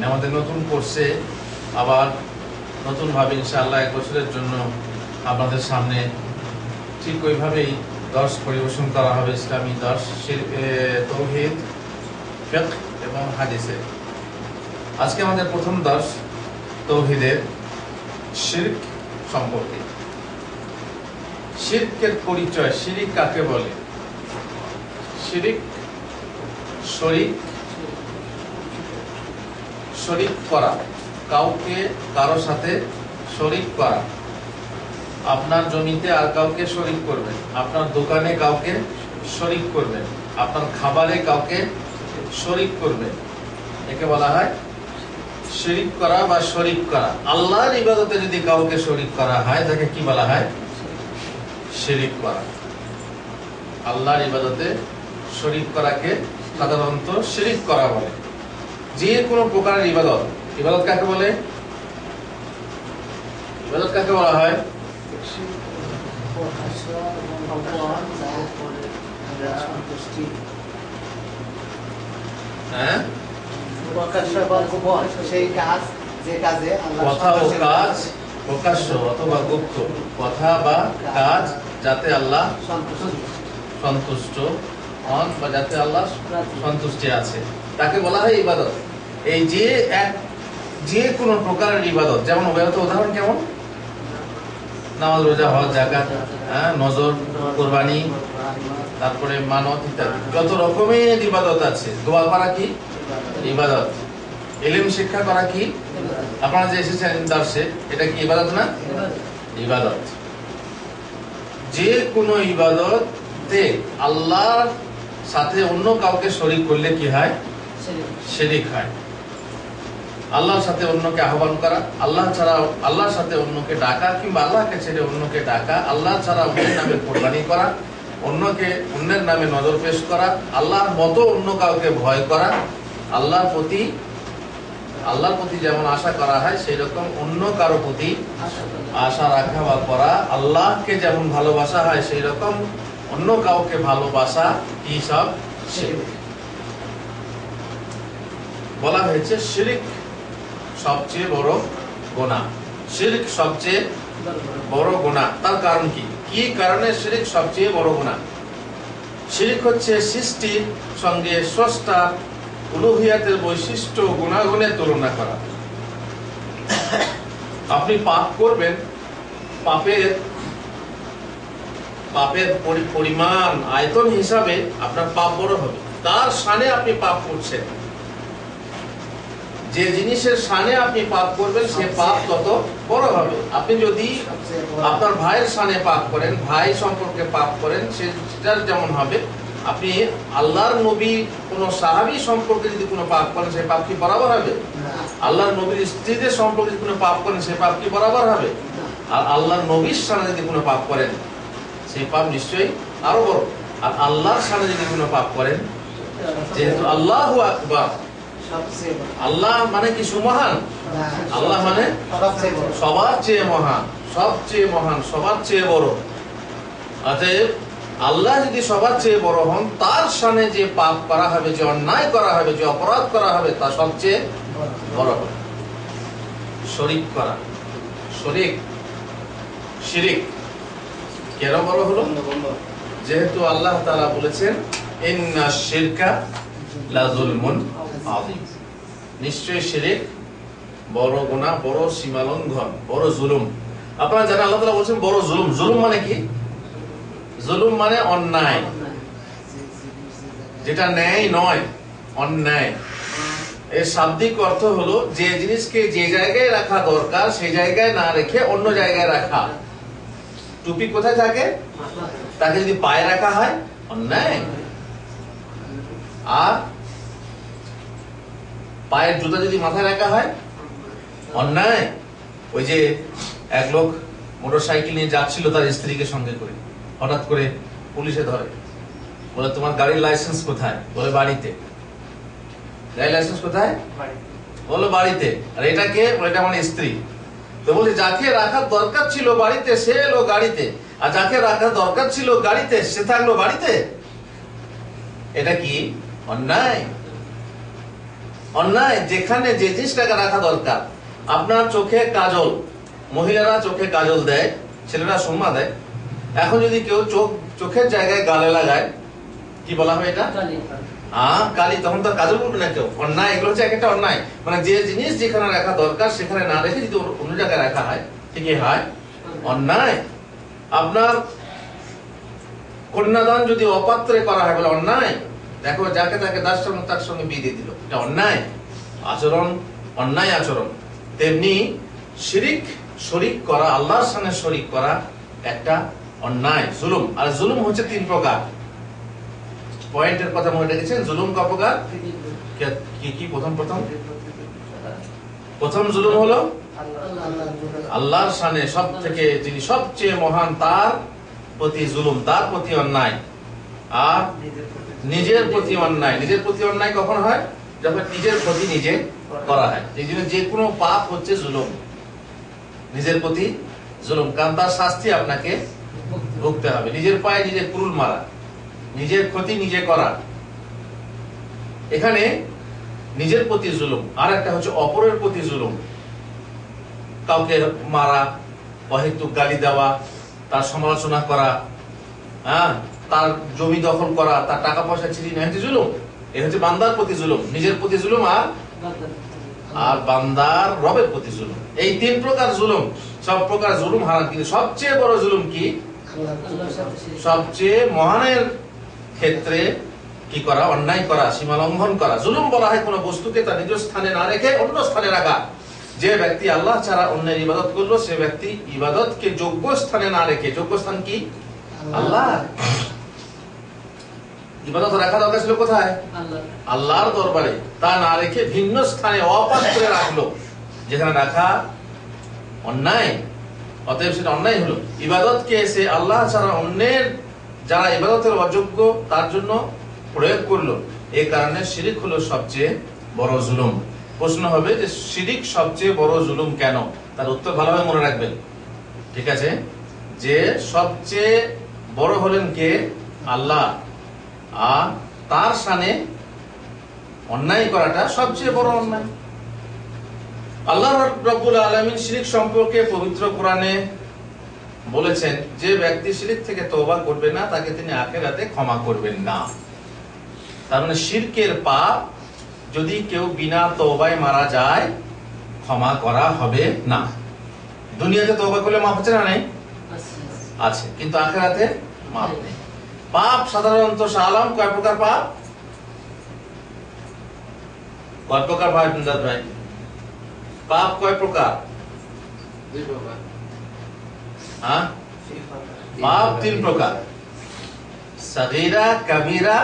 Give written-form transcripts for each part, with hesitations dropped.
আমাদের নতুন কোর্সে আবার নতুন ভাবে ইনশাআল্লাহ এক বছরের জন্য আপনাদের সামনে ঠিক ওইভাবেই দর্শ পরিবেশন করা হবে। ইসলামী দর্শ, তাওহীদ, ফিকহ এবং হাদিসে। আজকে আমাদের প্রথম দর্শ তাওহীদের শিরক সম্পর্কে। শিরকের পরিচয়, শিরিক কাকে বলে? শিরিক শরীক করা, কাউকে কারো সাথে শরীক করা। আপনার জমিতে আর কাউকে শরীক করবেন, আপনার দোকানে কাউকে শরীক করবেন, আপনার খাবারে কাউকে শরীক করবেন, একে বলা হয় শিরিক করা বা শরীক করা। আল্লাহর ইবাদতে যদি কাউকে শরীক করা হয় তাকে কি বলা হয়? শিরিক করা। আল্লাহর ইবাদতে শরীক করাকে সাধারণত শিরিক করা বলে। যে কোনো প্রকারের ইবাদত, ইবাদত কাকে বলে? ইবাদত কাকে বলা হয়? কথা ও কাজ, প্রকাশ্য অথবা গুপ্ত, কথা বা কাজ যাতে আল্লাহ সন্তুষ্ট হন বা যাতে আল্লাহ সন্তুষ্টি আছে, তাকে বলা হয় ইবাদত। এই যে কোনো প্রকারের ইবাদত, যেমন উদাহরণ কেমন? নামাজ, রোজা, হজ, যাকাত, নজর, কুরবানি, তারপরে মানত ইত্যাদি যত রকমের ইবাদত আছে। দোয়া করা কি ইবাদত? ইলম শিক্ষা করা কি? আপনারা যে এসেছেন দর্শে, এটা কি ইবাদত না? ইবাদত। যে কোনো ইবাদতে আল্লাহর সাথে অন্য কাউকে শরীক করলে কি হয়? শিরিক হয়। আল্লাহর সাথে অন্যকে আহ্বান করা, আল্লাহর সাথে অন্যকে ডাকা, কিংবা আল্লাহকে ছেড়ে অন্যকে ডাকা, আল্লাহ ছাড়া অন্যের নামে কোরবানি করা, অন্যের নামে নজর পেশ করা, আল্লাহর মতো অন্য কাউকে ভয় করা, আল্লাহর প্রতি যেমন আশা করা হয় সেই রকম অন্য কারো প্রতি আশা রাখা বা করা, আল্লাহকে যেমন ভালোবাসা হয় সেই রকম অন্য কাউকে ভালোবাসা, কি সব শিরক। বলা হয়েছে শিরক সবচেয়ে বড় গুনাহ। শিরক সবচেয়ে বড় গুনাহ। তার কারণ কি? কি কারণে শিরক সবচেয়ে বড় গুনাহ? শিরক হচ্ছে সৃষ্টির সঙ্গে স্রষ্টা উলুহিয়াতের বৈশিষ্ট্য গুণাগুণের তুলনা করা। আপনি পাপ করবেন, পাপের পরিমাণ, আয়তন হিসাবে আপনার পাপ বড় হবে। তার শানে আপনি পাপ করছেন। যে জিনিসের শানে আপনি পাপ করবেন সে পাপ তত বড় হবে। আপনি যদি আপনার ভাইয়ের শানে পাপ করেন, ভাই সম্পর্কে পাপ করেন, সেটার যেমন হবে। আপনি আল্লাহর নবী কোন সাহাবী সম্পর্কে যদি কোনো পাপ করেন, সেই পাপ কি বরাবর হবে? আল্লাহর নবীর স্ত্রীদের সম্পর্কে যদি কোনো পাপ করেন, সেই পাপ কি বরাবর হবে? আর আল্লাহর নবীর শানে যদি কোনো পাপ করেন, সেই পাপ নিশ্চয়ই আরো বড়। আর আল্লাহর শানে যদি কোনো পাপ করেন, যেহেতু আল্লাহু আকবার, আল্লাহ মানে কি সুমহান? আল্লাহ মানে সবার চেয়ে মহান, সবচেয়ে মহান, সবার চেয়ে বড়। অতএব আল্লাহ যদি সবার চেয়ে বড় হন, তার শানে যে পাপ করা হবে, যে অন্যায় করা হবে, যে অপরাধ করা হবে, তা সবচেয়ে বড় হবে। শরীক করা, শিরিক কেন বড় হলো? যেহেতু আল্লাহ তাআলা বলেছেন ইন্নাশ শিরকা লাযুলমুন আযীম, নিশ্চয়ই শিরিক বড় গুনাহ, বড় সীমালঙ্ঘন, বড় জুলুম। আপনারা জানেন আল্লাহ তাআলা বলেছেন বড় জুলুম। জুলুম মানে কি? জুলুম মানে অন্যায়, যেটা ন্যায় নয়, অন্যায়। এর শাব্দিক অর্থ হলো যে জিনিসকে যে জায়গায় রাখা দরকার সেই জায়গায় না রেখে অন্য জায়গায় রাখা। টুপি কোথায় থাকে? তাকে যদি পায়ে রাখা হয়, অন্যায়। আর পায়ের জুতা যদি মাথায় রাখা হয়, অন্যায়। ওই যে এক লোক মোটরসাইকেল নিয়ে যাচ্ছিল তার স্ত্রীকে সঙ্গে করে, হঠাৎ করে পুলিশে ধরে, বলে তোমার গাড়ির লাইসেন্স কোথায়? বলে বাড়িতে। গাড়ির লাইসেন্স কোথায়? বলো বাড়িতে। আর এটা কে? এটা আমার স্ত্রী। তো বলছে যাকে রাখার দরকার ছিল বাড়িতে সে এলো গাড়িতে, আর যাকে রাখার দরকার ছিল গাড়িতে সে থাকলো বাড়িতে। এটা কি অন্যায়? অন্যায় যেখানে যে জিনিসটাকে রাখা দরকার। আপনার চোখে কাজল, মহিলারা চোখে কাজল দেয়, ছেলেরা সুরমা দেয়। এখন যদি কেউ চোখের জায়গায় গালে লাগায়, কি বলা হয় এটা? কালি। তখন তো কাজল বলবে না কেউ। অন্যায়। এগুলো হচ্ছে একটা অন্যায়। মানে যে জিনিস যেখানে রাখা দরকার সেখানে না রেখে যদি অন্য জায়গায় রাখা হয়, ঠিকই হয় অন্যায়। আপনার কন্যাদান যদি অপাত্রে করা হয় বলে অন্যায়। দেখো যাকে তাকে তার সঙ্গে বিয়ে দিয়ে দিল, এটা অন্যায় আচরণ, অন্যায় আচরণ। তেমনি শিরিক, শরিক করা, আল্লাহর সঙ্গে শরিক করা একটা অন্যায়, জুলুম। আর জুলুম হচ্ছে 3 প্রকার। পয়েন্টের কথা মনে রেখেছেন, জুলুম ক প্রকার? কি প্রথম জুলুম হলো আল্লাহর শানে সব থেকে যিনি সবচেয়ে মহান তার প্রতি জুলুম, তার প্রতি অন্যায়। আর নিজের প্রতি অন্যায়। নিজের প্রতি অন্যায় কখন হয়? যখন নিজের ক্ষতি নিজে করা হয়। এই জন্য যে কোনো পাপ হচ্ছে জুলুম, নিজের প্রতি জুলুম। কারণ তার শাস্তি আপনাকে ভুগতে হবে। নিজের পায়ে নিজে কুরুল মারা, নিজের ক্ষতি নিজে করা, এখানে নিজের প্রতি জুলুম। আর একটা হচ্ছে অপরের প্রতি জুলুম। কাউকে মারা, অহেতুক গালি দেওয়া, তার সমালোচনা করা, তার জমি দখল করা, তার টাকা পয়সা ছিনিয়ে নেওয়া হচ্ছে জুলুম। এ হচ্ছে বান্দার প্রতি জুলুম, নিজের প্রতি জুলুম আর বান্দার রবের প্রতি জুলুম। এই 3 প্রকার জুলুম। সব প্রকার জুলুম হারাম। কিন্তু সবচেয়ে বড় জুলুম কি? সবচেয়ে মহানের ক্ষেত্রে কি করা? অন্যায় করা, সীমা লঙ্ঘন করা। জুলুম বলা হয় কোন বস্তুকে তার নিজ স্থানে না রেখে অন্য স্থানে রাখা। যে ব্যক্তি আল্লাহ ছাড়া অন্যের ইবাদত করলো, সে ব্যক্তি ইবাদতকে যোগ্য স্থানে না রেখে, যোগ্য স্থান কি? আল্লাহ। ইবাদত রাখা দরকার ছিল কোথায়? আল্লাহর দরবারে। তা না রেখে ভিন্ন স্থানে অপাত্রে রাখলো, যেখানে রাখা অন্যায়। অতএব সেটা অন্যায় হলো। ইবাদতকে এসে আল্লাহ ছাড়া অন্যের যারা ইবাদতের অযোগ্য তার জন্য প্রয়োগ করলো। এই কারণে শিরিক হলো সবচেয়ে বড় জুলুম। প্রশ্ন হবে যে শিরিক সবচেয়ে বড় জুলুম কেন? তার উত্তর ভালোভাবে মনে রাখবেন, ঠিক আছে? যে সবচেয়ে বড় হলেন কে? আল্লাহ। আর তার শানে অন্যায় করাটা সবচেয়ে বড় অন্যায়। আল্লাহ রাব্বুল আলামিন শিরিক সম্পর্কে পবিত্র কোরআনে বলেছেন, যে ব্যক্তি শিরিক থেকে তওবা করবে না তাকে তিনি আখিরাতে ক্ষমা করবেন না। তার মানে শিরকের পাপ যদি কেউ বিনা তওবায় মারা যায়, ক্ষমা করা হবে না। দুনিয়াতে তওবা করলে মাফ হচ্ছে না? নেই? আছে, কিন্তু আখিরাতে মাফ নেই। পাপ সাধারণত শাহআলম কয় প্রকার পাপ? কয় প্রকার ভাই বিন্দাত ভাই? পাপ কয় প্রকার? 2 প্রকার। পাপ 3 প্রকার, সাগীরা, কাবীরা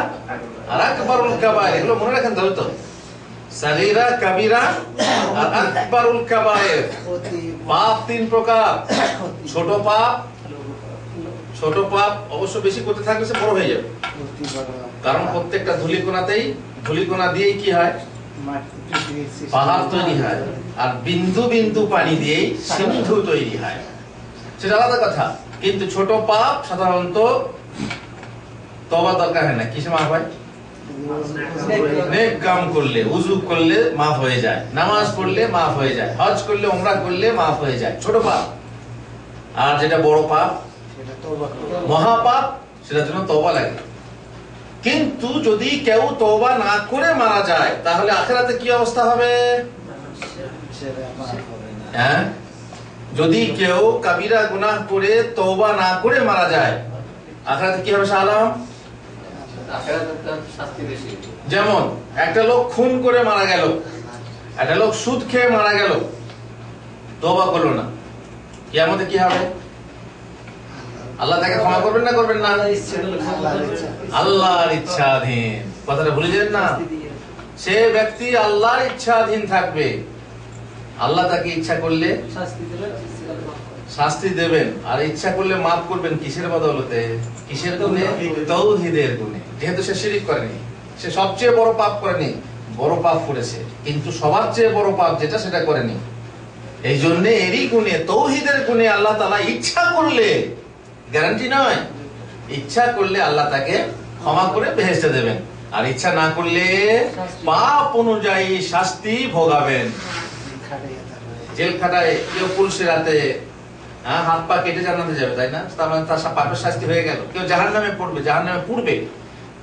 আর আকবারুল কাবায়ের। এগুলো মনে রাখেন তাহলে তো। সাগীরা, কাবীরা আর আকবারুল কাবায়ের। পাপ 3 প্রকার। ছোট পাপ, ছোট পাপ অবশ্য বেশি করতে থাকলে সে বড় হয়ে যাবে। কারণ প্রত্যেকটা ধূলিকণা দিয়েই কি হয়? পাহাড় তৈরি হয়। আর বিন্দু বিন্দু পানি দিয়েই সিন্ধু তৈরি হয়, সেটা আলাদা কথা। কিন্তু ছোট পাপ সাধারণত তওবা দরকার হয় না। কিসে মাফ হয়? নেক কাম করলে, ওযু করলে মাফ হয়ে যায়, নামাজ পড়লে মাফ হয়ে যায়, হজ করলে, উমরা করলে মাফ হয়ে যায়, ছোট পাপ। আর যেটা বড় পাপ, মহাপাপ, সেটার জন্য তওবা লাগে। কিন্তু যদি কেউ তওবা না করে মারা যায়, তাহলে আখিরাতে কি অবস্থা হবে? হ্যাঁ, যদি কেউ কাবিরা গুনাহ করে তওবা না করে মারা যায়, আখিরাতে কি হবে শাহআলম? আখিরাতে তার শাস্তি বেশি। যেমন একটা লোক খুন করে মারা গেল, একটা লোক সুদ খেয়ে মারা গেল, তওবা করলো না, কিয়ামতে কি হবে? আল্লাহ তাকে ক্ষমা করবেন না করবেন না? আল্লাহর ইচ্ছাধীন। কথাটা ভুলে যাবেন না। সে ব্যক্তি আল্লাহর ইচ্ছাধীন থাকবে। আল্লাহ তাকে ইচ্ছা করলে শাস্তি দেবেন, আর ইচ্ছা করলে মাফ করবেন। কিসের বদৌলতে? কিসের গুণে? তাওহীদের গুণে। যেহেতু সে শিরক করেনি, সে সবচেয়ে বড় পাপ করেনি, বড় পাপ করেছে, কিন্তু সবার চেয়ে বড় পাপ যেটা সেটা করেনি। এই জন্য এরই গুণে, তাওহীদের গুণে আল্লাহ তাআলা ইচ্ছা করলে, গ্যারান্টি নয়, ইচ্ছা করলে আল্লাহ তাকে ক্ষমা করে বেহেশতে দেবেন। আর ইচ্ছা না করলে পাপ অনুযায়ী শাস্তি ভোগাবেন। জেল খাটায় কেউ পুলিশের হাতে হাত পা কেটে জান্নাতে যাবে, তাই না? তার মানে তার পাপের শাস্তি হয়ে গেল। কেউ জাহান্নামে পড়বে, জাহান্নামে পুড়বে,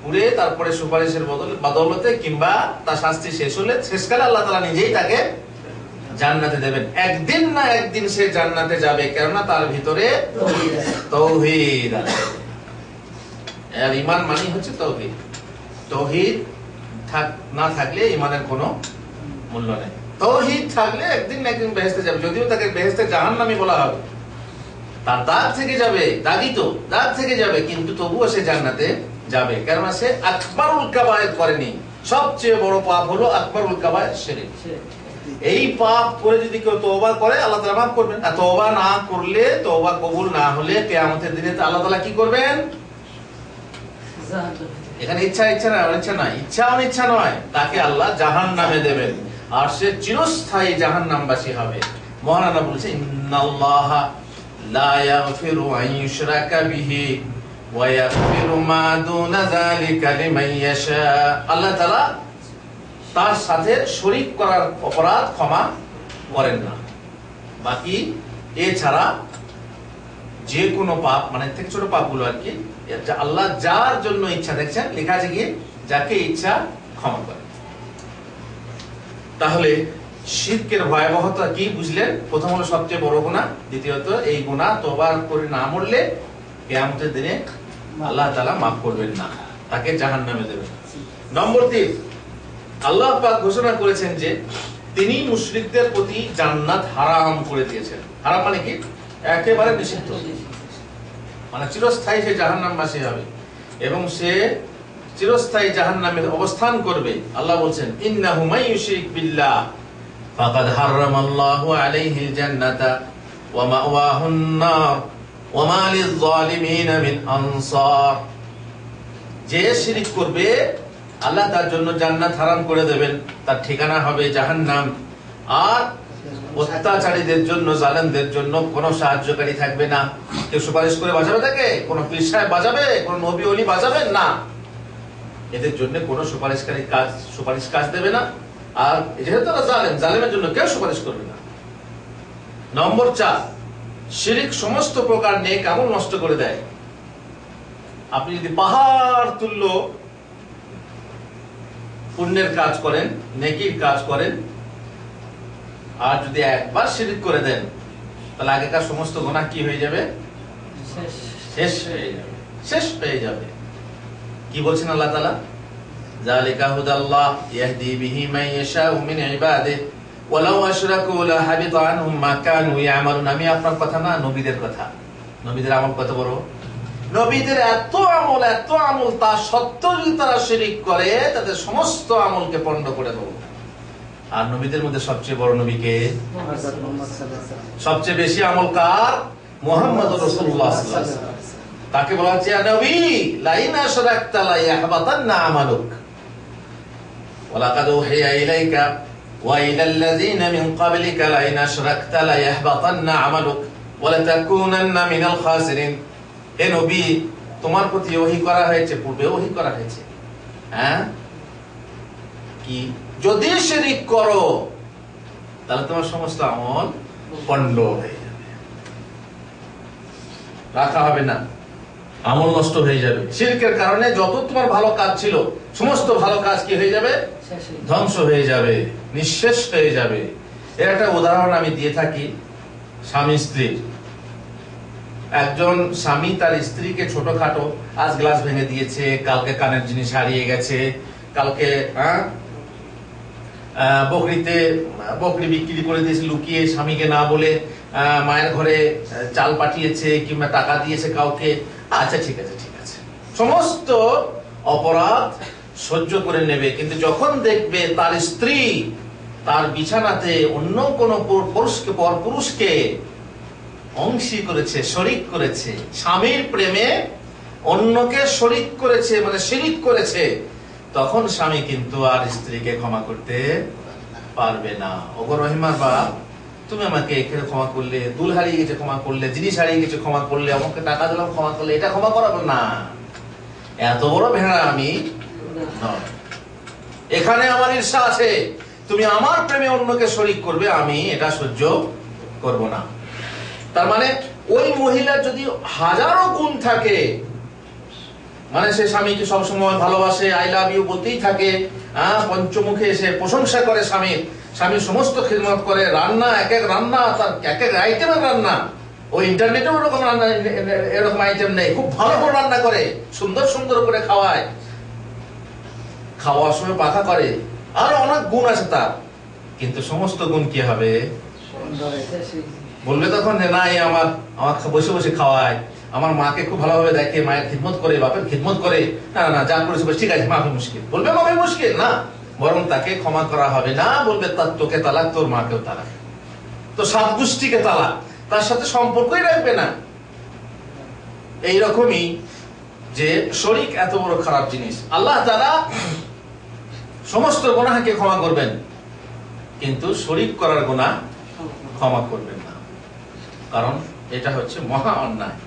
পুড়ে তারপরে সুপারিশের বদলতে কিংবা তার শাস্তি শেষ হলে শেষকালে আল্লাহ তাআলা নিজেই তাকে জান্নাতে দেবেন। একদিন না একদিন সে জান্নাতে যাবে, কেননা তার ভিতরে তাওহীদ আছে। আর ঈমান মানে হচ্ছে তাওহীদ। তাওহীদ না থাকলে ঈমানের কোনো মূল্য নেই। তাওহীদ থাকলে একদিন না একদিন বেহেশতে যাবে, যদিও তাকে বেহেশতে জাহান্নামী বলা হবে। তার দাগ থেকে যাবে, দাগই তো, দাগ থেকে যাবে, কিন্তু তবুও সে জান্নাতে যাবে, কেননা সে আকবারুল কাবায়ের করেনি। সবচেয়ে বড় পাপ হলো আকবারুল কাবায়ের শিরক। এই পাপ করে যদি কেউ তওবা করে আল্লাহ তাআলা মাফ করবেন। আর তওবা না করলে, তওবা কবুল না হলে কিয়ামতের দিনে আল্লাহ তাআলা কি করবেন? এখানে ইচ্ছা অনিচ্ছা নয়, তাকে আল্লাহ জাহান্নামে দেবেন, আর সে চিরস্থায়ী জাহান্নামবাসী হবে। মহান আল্লাহ বলেছে, ইন্নাল্লাহা লা ইয়াগফিরু আন ইউশরাকা বিহি ওয়া ইয়াগফিরু মা দুনা যালিকা লিমান ইয়াশা। আল্লাহ তাআলা তার সাথে শরীক করার অপরাধ ক্ষমা করেন না। বাকি এছাড়া যে কোনো পাপ, মানে থেকে ছোট পাপগুলো আর কি, আল্লাহ যার জন্য ইচ্ছা, দেখছেন লেখা আছে কি, যাকে ইচ্ছা ক্ষমা করেন। তাহলে শিরকের ভয়াবহতা কি বুঝলেন? প্রথম হলো সবচেয়ে বড় গুনাহ, দ্বিতীয়ত এই গুনাহ তওবা করে না মরলে কিয়ামতের দিনে আল্লাহ তাআলা মাফ করবেন না, তাকে জাহান্নামে দেবেন। নম্বর 3, আল্লাহ পাক ঘোষণা করেছেন যে তিনি মুশরিকদের প্রতি জান্নাত হারাম করে দিয়েছেন। হারাম মানে কি? একেবারে নিষিদ্ধ, মানে চিরস্থায়ী সে জাহান্নামবাসী হবে এবং সে চিরস্থায়ী জাহান্নামে অবস্থান করবে। আল্লাহ বলছেন, ইন্নাহু মান ইউশরিক বিল্লাহ ফাকাদ হারামাল্লাহু আলাইহিল জান্নাতা ওয়া মাওয়াহুন নার ওয়া মা লিয-যালিমিনা মিন আনসার। যে শিরক করবে আল্লাহ তার জন্য জান্নাত হারাম করে দেবেন, তার ঠিকানা হবে জাহান্নাম। আর অত্যাচারীদের জন্য, জালেমদের জন্য কোনো সাহায্যকারী থাকবে না। কেউ সুপারিশ করে বাঁচাবে তাকে? কোনো পীর সাহেব বাঁচাবে? কোনো নবী ওলি বাঁচাবেন না। এদের জন্য কোনো সুপারিশ কাজ দেবে না। আর যেহেতু তারা জালেম, জালেমের জন্য কেউ সুপারিশ করবে না। নম্বর 4, শিরক সমস্ত প্রকার নেক আমল নষ্ট করে দেয়। আপনি যদি পাহাড় তুল্য পুণ্যের কাজ করেন, নেকির কাজ করেন, আর যদি একবার শিরক করে দেন, তাহলে আগেকার সমস্ত গুনাহ কি হয়ে যাবে? শেষ হয়ে যাবে। কি বলছেন আল্লাহ তাআলা? যালিকা হুদাল্লাহ ইয়াহদি বিহি মান ইয়াশাউ মিন ইবাদিহি ওয়ালাউ আশরাকু লাহাবিতা আনহুম মা কানু ইয়ামালুন। আমি আপনার কথা না, নবীদের কথা। নবীদের আমল কত বড়! নবীদের এত আমল, তা সত্ত্বেও যদি তারা শিরক করে, তাদের সমস্ত আমলকে পণ্ড করে দেব। আর নবীদের মধ্যে সবচেয়ে বড় নবী কে? সবচেয়ে বেশি আমল কার? মুহাম্মদুর রাসূলুল্লাহ সাল্লাল্লাহু আলাইহি ওয়াসাল্লাম। তাকে বলা হচ্ছে, ইয়া নবী লাইন আশরাকতা লা ইয়াহবাতান্না আমালুক ওয়া লাকাদ উহিয়া ইলাইকা ওয়া ইলাল্লাযীনা মিন ক্বাবলিকা লাইন আশরাকতা লা ইয়াহবাতান্না আমালুক ওয়া লাতাকুনান্না মিনাল খাসিরিন। হে নবী, তোমার প্রতি ওহী করা হয়েছে, পূর্বে ওহী করা হয়েছে, কি যদি শিরক করো তাহলে তোমার সমস্ত আমল পণ্ড হয়ে যাবে, রাখা হবে না, আমল নষ্ট হয়ে যাবে। শিরকের কারণে যত তোমার ভালো কাজ ছিল, সমস্ত ভালো কাজ কি হয়ে যাবে? ধ্বংস হয়ে যাবে, নিঃশেষ হয়ে যাবে। এর একটা উদাহরণ আমি দিয়ে থাকি স্বামী স্ত্রীর। একজন স্বামী তার স্ত্রীকে ছোটখাটো, আজ গ্লাস ভেঙে দিয়েছে, কালকে কানের জিনিস হারিয়ে গেছে, কালকে বকরি বিক্রি করে দিয়েছে লুকিয়ে, স্বামীকে না বলে মায়ের ঘরে চাল পাঠিয়েছে কিংবা টাকা দিয়েছে কাউকে। আচ্ছা ঠিক আছে, সমস্ত অপরাধ সহ্য করে নেবে। কিন্তু যখন দেখবে তার স্ত্রী তার বিছানাতে অন্য কোন পুরুষকে অংশী করেছে, শরিক করেছে, স্বামীর প্রেমে অন্যকে শরিক করেছে, মানে শিরিক করেছে, তখন স্বামী কিন্তু আর স্ত্রীকে ক্ষমা করতে পারবে না। ওগো রহিমার বাপ, তুমি আমাকে এখানে ক্ষমা করলে, দুল হারিয়ে গেছে ক্ষমা করলে, জিনিস হারিয়ে গেছে ক্ষমা করলে, আমাকে টাকা দিলাম ক্ষমা করলে, এটা ক্ষমা করাবো না। এত বড় ভেড়া আমি, নয়। এখানে আমার ঈর্ষা আছে, তুমি আমার প্রেমে অন্যকে শরীক করবে, আমি এটা সহ্য করব না। তার মানে ওই মহিলার যদি হাজারো গুণ থাকে, মানে সে স্বামীকে সবসময় ভালোবাসে, আই লাভ ইউ বলতেই থাকে, পঞ্চমুখে এসে প্রশংসা করে স্বামীর, স্বামীর সমস্ত খিদমত করে, রান্না এক এক রান্না তার এক এক আইটেমের রান্না, ওই ইন্টারনেটেও এরকম রান্না, এরকম আইটেম নেই, খুব ভালো করে রান্না করে, সুন্দর সুন্দর করে খাওয়ায়, খাওয়ার সময় পাখা করে, আর অনেক গুণ আছে তার, কিন্তু সমস্ত গুণ কি হবে? বলবে তখন যে না, আমার বসে বসে খাওয়ায়, আমার মাকে খুব ভালোভাবে দেখে, মায়ের খিদমত করে, বাপের খিদমত করে, না না যা করেছে ঠিক আছে, মাফি মুশকিল, বলবে মাফি মুশকিল না, বরং তাকে ক্ষমা করা হবে না, বলবে তার তোকে তালাক, তোর মাকেও তালাক, তো সাত গোষ্ঠীকে তালাক, তার সাথে সম্পর্কই রাখবে না। এইরকমই যে শরীক এত বড় খারাপ জিনিস। আল্লাহ তাআলা সমস্ত গুনাহকে ক্ষমা করবেন, কিন্তু শরীক করার গুনাহ ক্ষমা করবেন না, কারণ এটা হচ্ছে মহা অন্যায়।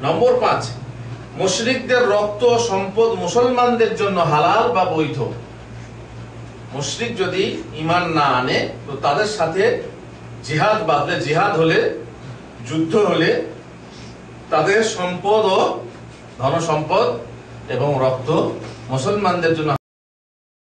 নম্বর 5, মুশরিকদের রক্ত সম্পদ মুসলমানদের জন্য হালাল বা বৈধ। মুশরিক যদি ঈমান না আনে, তো তাদের সাথে জিহাদ বাঁধলে, জিহাদ হলে, যুদ্ধ হলে, তাদের সম্পদ ও ধন সম্পদ এবং রক্ত মুসলমানদের জন্য